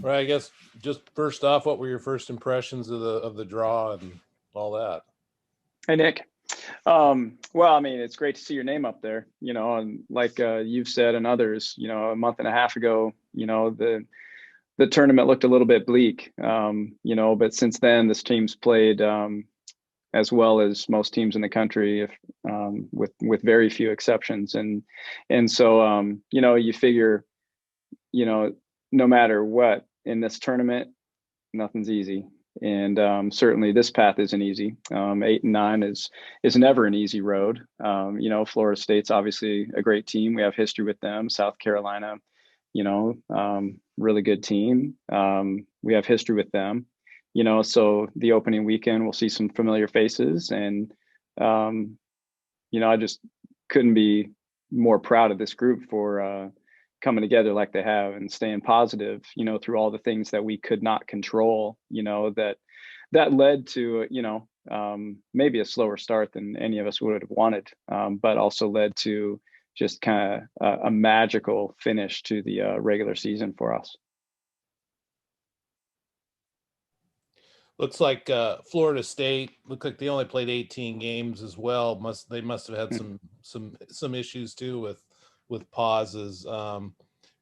Right. I guess just first off, what were your first impressions of the draw and all that? Hey, Nick. Well, I mean, it's great to see your name up there, and like you've said and others, a month and a half ago, the tournament looked a little bit bleak, but since then this team's played as well as most teams in the country, if with very few exceptions, and so you figure, no matter what in this tournament, nothing's easy. And certainly this path isn't easy. 8 and 9 is never an easy road. Florida State's obviously a great team. We have history with them. South Carolina, really good team. We have history with them. So the opening weekend, we'll see some familiar faces. And, I just couldn't be more proud of this group for coming together like they have and staying positive, through all the things that we could not control, that led to, maybe a slower start than any of us would have wanted, but also led to just kind of a magical finish to the regular season for us. Looks like Florida State looked like they only played 18 games as well. They must have had some issues too with pauses.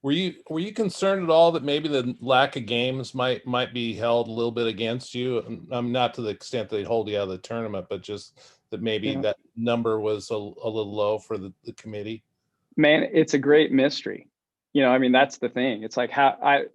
Were you concerned at all that maybe the lack of games might be held a little bit against you? Not to the extent that they'd hold you out of the tournament, but just that maybe that number was a little low for the committee. Man, it's a great mystery. That's the thing. It's like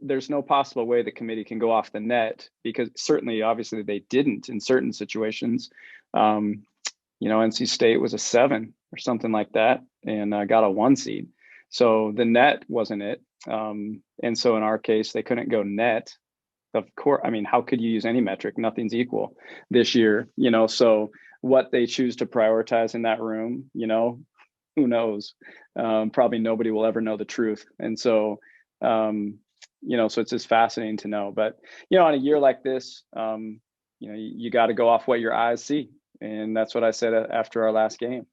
there's no possible way the committee can go off the net, because certainly, obviously, they didn't in certain situations. NC State was a 7 or something like that, and got a 1 seed. So the net wasn't it. And so in our case, they couldn't go net. Of course, how could you use any metric? Nothing's equal this year, so what they choose to prioritize in that room, who knows? Probably nobody will ever know the truth. And so, so it's just fascinating to know. But, on a year like this, you got to go off what your eyes see. And that's what I said after our last game.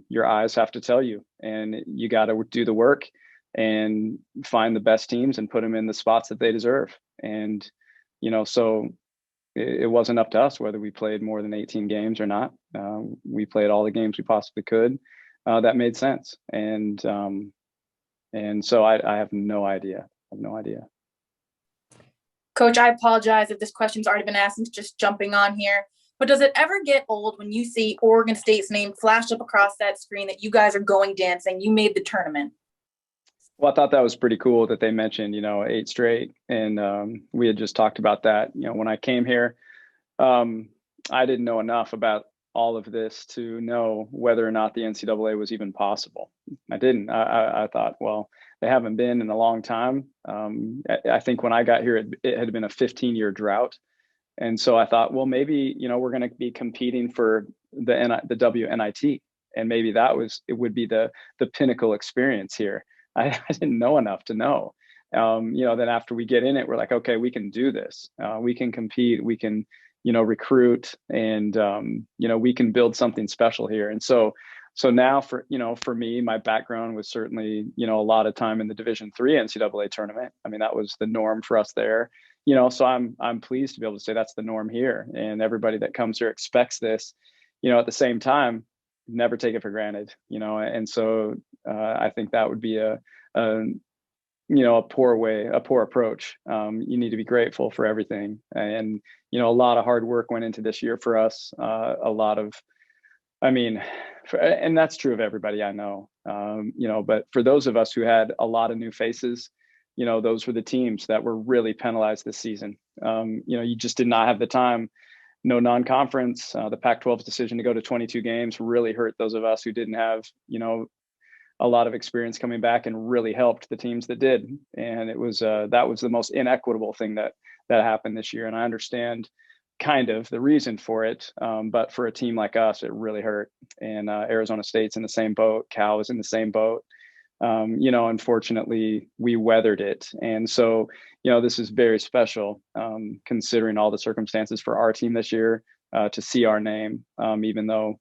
Your eyes have to tell you, and you got to do the work and find the best teams and put them in the spots that they deserve. And, so it wasn't up to us whether we played more than 18 games or not. We played all the games we possibly could. That made sense. And so I have no idea. Coach, I apologize if this question's already been asked. I'm just jumping on here. But does it ever get old when you see Oregon State's name flash up across that screen that you guys are going dancing? You made the tournament. Well, I thought that was pretty cool that they mentioned, 8 straight. And we had just talked about that. When I came here, I didn't know enough about all of this to know whether or not the NCAA was even possible. I didn't. I thought, well, they haven't been in a long time. I think when I got here, it had been a 15-year drought. And so I thought, well, maybe, we're going to be competing for the WNIT. And maybe it would be the pinnacle experience here. I didn't know enough to know. Then after we get in it, we're like, okay, we can do this. We can compete. We can, recruit, and, we can build something special here. And so now for me, my background was certainly, a lot of time in the Division III NCAA tournament. That was the norm for us there. So I'm pleased to be able to say that's the norm here, and everybody that comes here expects this. At the same time, never take it for granted. And so I think that would be a poor approach. You need to be grateful for everything, and a lot of hard work went into this year for us. And that's true of everybody I know. But for those of us who had a lot of new faces, those were the teams that were really penalized this season. You just did not have the time. No non-conference. The Pac-12's decision to go to 22 games really hurt those of us who didn't have, a lot of experience coming back, and really helped the teams that did. And it was that was the most inequitable thing that happened this year. And I understand kind of the reason for it, but for a team like us, it really hurt. And Arizona State's in the same boat. Cal is in the same boat. Unfortunately, we weathered it. And so, this is very special, considering all the circumstances for our team this year, to see our name, even though,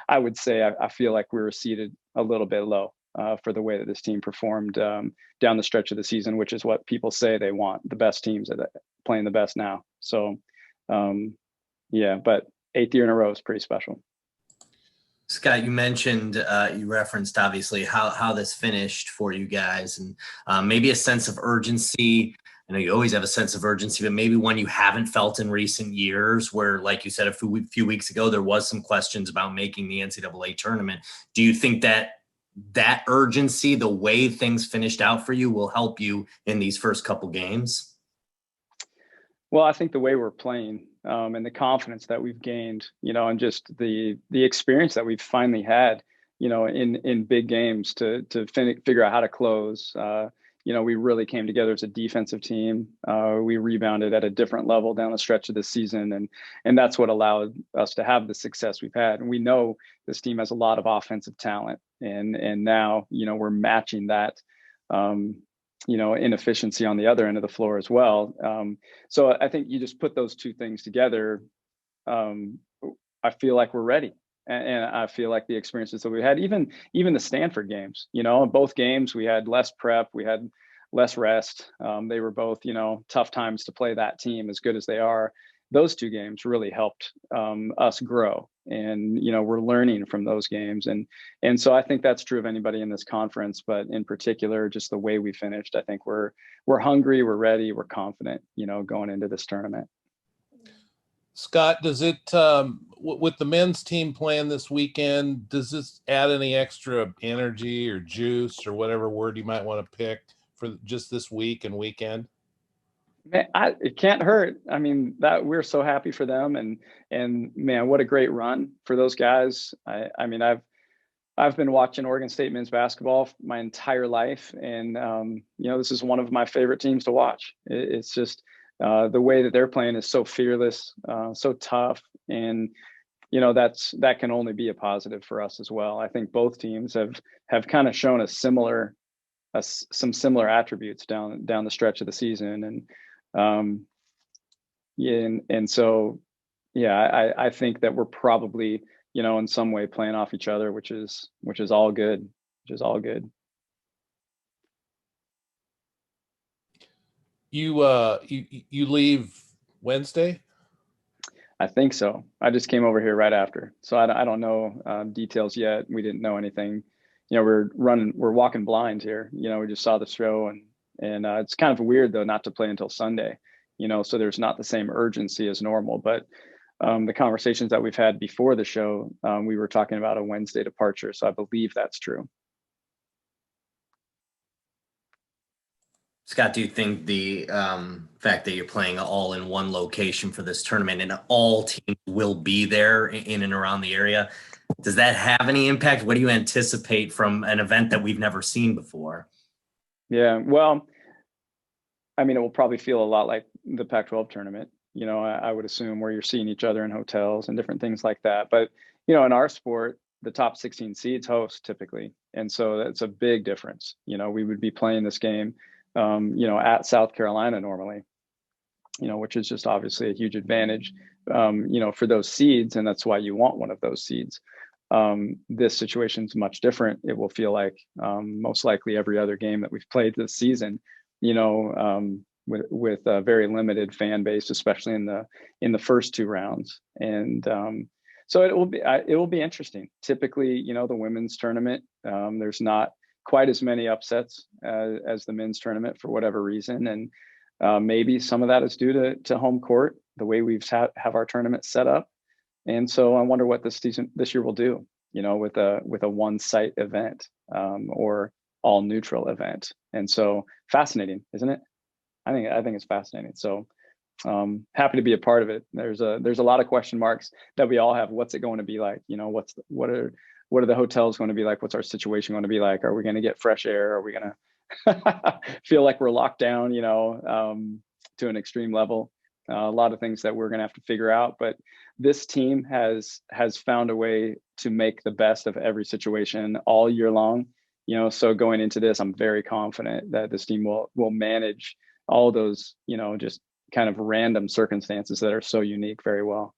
I would say I feel like we were seated a little bit low. for the way that this team performed down the stretch of the season, which is what people say they want, the best teams that playing the best now. So, yeah, but 8th year in a row is pretty special. Scott, you mentioned, you referenced obviously how this finished for you guys, and maybe a sense of urgency. I know you always have a sense of urgency, but maybe one you haven't felt in recent years where, like you said a few weeks ago, there was some questions about making the NCAA tournament. Do you think that urgency, the way things finished out for you, will help you in these first couple games? Well, I think the way we're playing and the confidence that we've gained, and just the experience that we've finally had, in big games to figure out how to close. We really came together as a defensive team. We rebounded at a different level down the stretch of the season, and that's what allowed us to have the success we've had. And we know this team has a lot of offensive talent, and now we're matching that. Inefficiency on the other end of the floor as well. So I think you just put those two things together. I feel like we're ready. And I feel like the experiences that we had, even the Stanford games, in both games, we had less prep, we had less rest. They were both, tough times to play that team as good as they are. Those two games really helped us grow, and we're learning from those games, and so I think that's true of anybody in this conference, but in particular, just the way we finished, I think we're hungry, we're ready, we're confident, going into this tournament. Scott, does it with the men's team playing this weekend, does this add any extra energy or juice or whatever word you might want to pick for just this week and weekend? Man, it can't hurt. I mean, that we're so happy for them, and man, what a great run for those guys. I mean, I've been watching Oregon State men's basketball my entire life, and this is one of my favorite teams to watch. It's just the way that they're playing is so fearless, so tough, and that can only be a positive for us as well. I think both teams have kind of shown some similar attributes down the stretch of the season, and so I think that we're probably in some way playing off each other, which is all good. You leave Wednesday? I think so. I just came over here right after, so I don't know details yet. We didn't know anything. We're walking blind here. We just saw the show, and it's kind of weird though not to play until Sunday. So there's not the same urgency as normal. But the conversations that we've had before the show, we were talking about a Wednesday departure. So I believe that's true. Scott, do you think the fact that you're playing all in one location for this tournament and all teams will be there in and around the area, does that have any impact? What do you anticipate from an event that we've never seen before? Yeah, well, I mean, it will probably feel a lot like the Pac-12 tournament, I would assume, where you're seeing each other in hotels and different things like that. But, in our sport, the top 16 seeds host typically. And so that's a big difference. We would be playing this game, at South Carolina normally, which is just obviously a huge advantage, for those seeds. And that's why you want one of those seeds. This situation is much different. It will feel like most likely every other game that we've played this season, with a very limited fan base, especially in the first two rounds. And so it will be interesting. Typically, the women's tournament, there's not quite as many upsets as the men's tournament for whatever reason, and maybe some of that is due to home court, the way we've have our tournament set up. And so I wonder what this year will do, with a one site event or all neutral event. And so fascinating, isn't it? I think it's fascinating. So happy to be a part of it. There's a lot of question marks that we all have. What's it going to be like? What are the hotels going to be like? What's our situation going to be like? Are we going to get fresh air? Are we going to feel like we're locked down, to an extreme level? A lot of things that we're going to have to figure out. But this team has found a way to make the best of every situation all year long. So going into this, I'm very confident that this team will manage all those, just kind of random circumstances that are so unique very well.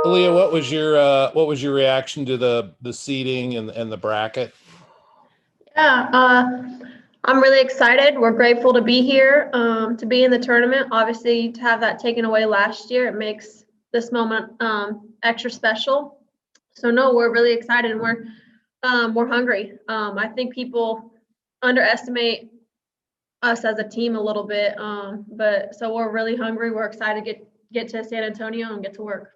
Aleah, what was your reaction to the seating and the bracket? Yeah, I'm really excited. We're grateful to be here, to be in the tournament. Obviously, to have that taken away last year, it makes this moment extra special. So no, we're really excited and we're hungry. I think people underestimate us as a team a little bit, but so we're really hungry. We're excited to get to San Antonio and get to work.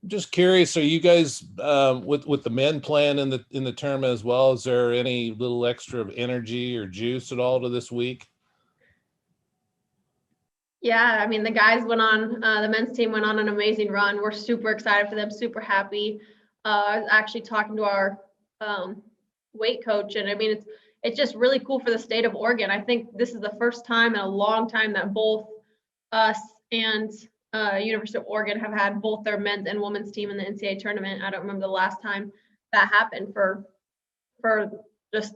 Just curious, are you guys with the men playing in the tournament as well? Is there any little extra of energy or juice at all to this week? Yeah, I mean the guys went on, the men's team went on an amazing run. We're super excited for them, super happy. I was actually talking to our weight coach, and I mean it's just really cool for the state of Oregon. I think this is the first time in a long time that both us and University of Oregon have had both their men's and women's team in the NCAA tournament. I don't remember the last time that happened for just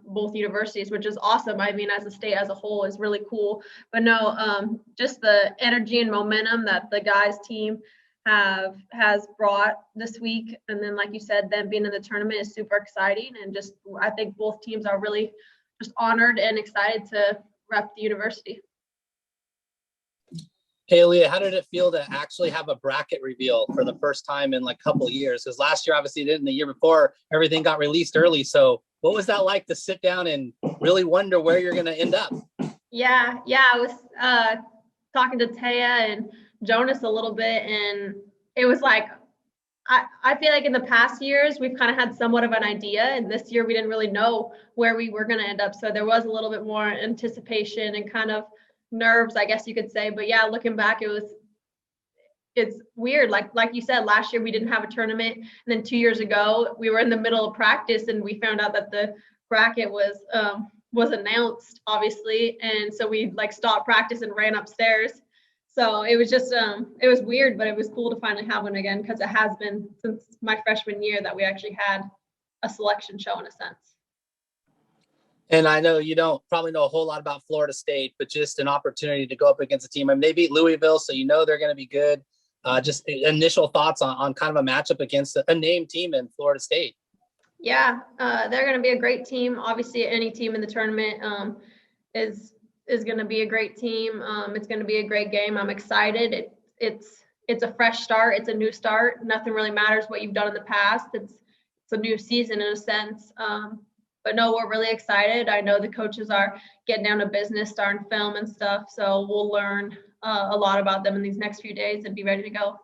both universities, which is awesome. I mean, as a state as a whole is really cool. But no, just the energy and momentum that the guys team has brought this week, and then like you said, them being in the tournament is super exciting. And just I think both teams are really just honored and excited to rep the university. Hey, Aleah, how did it feel to actually have a bracket reveal for the first time in like a couple of years? Because last year, obviously, didn't. The year before, everything got released early. So what was that like to sit down and really wonder where you're going to end up? Yeah. I was talking to Taya and Jonas a little bit, and it was like, I feel like in the past years, we've kind of had somewhat of an idea, and this year we didn't really know where we were going to end up. So there was a little bit more anticipation and kind of nerves, I guess you could say. But yeah, looking back, it's weird. Like you said, last year we didn't have a tournament, and then 2 years ago we were in the middle of practice and we found out that the bracket was announced, obviously, and so we like stopped practice and ran upstairs. So it was just it was weird, but it was cool to finally have one again, because it has been since my freshman year that we actually had a selection show in a sense. And I know you don't probably know a whole lot about Florida State, but just an opportunity to go up against a team. I mean, they beat Louisville, so you know they're going to be good. Just initial thoughts on kind of a matchup against a named team in Florida State. Yeah, they're going to be a great team. Obviously, any team in the tournament is going to be a great team. It's going to be a great game. I'm excited. It's a fresh start. It's a new start. Nothing really matters what you've done in the past. It's a new season in a sense. But no, we're really excited. I know the coaches are getting down to business, starting film and stuff. So we'll learn a lot about them in these next few days and be ready to go.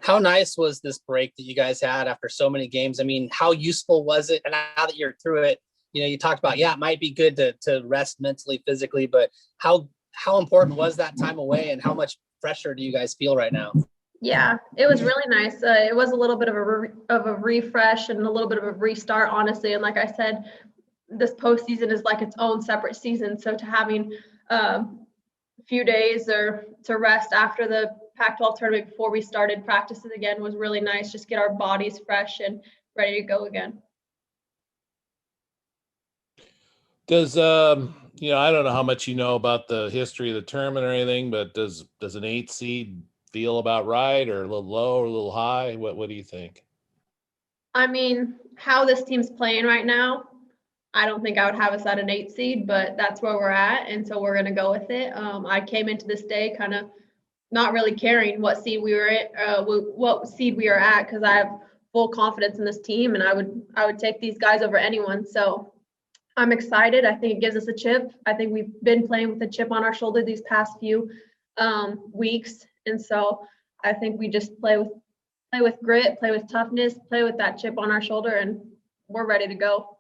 How nice was this break that you guys had after so many games? I mean, how useful was it? And now that you're through it, you know, you talked about, yeah, it might be good to rest mentally, physically, but how important was that time away, and how much fresher do you guys feel right now? Yeah, it was really nice. It was a little bit of a refresh and a little bit of a restart, honestly. And like I said, this postseason is like its own separate season. So to having a few days or to rest after the Pac-12 tournament before we started practices again was really nice. Just get our bodies fresh and ready to go again. Does you know, I don't know how much you know about the history of the tournament or anything, but does an 8 seed feel about right, or a little low or a little high? What do you think? I mean, how this team's playing right now, I don't think I would have us at an 8 seed, but that's where we're at, and so we're going to go with it. I came into this day kind of not really caring what seed we were at, because I have full confidence in this team, and I would take these guys over anyone. So I'm excited. I think it gives us a chip. I think we've been playing with a chip on our shoulder these past few weeks, and so I think we just play with grit, play with toughness, play with that chip on our shoulder, and we're ready to go.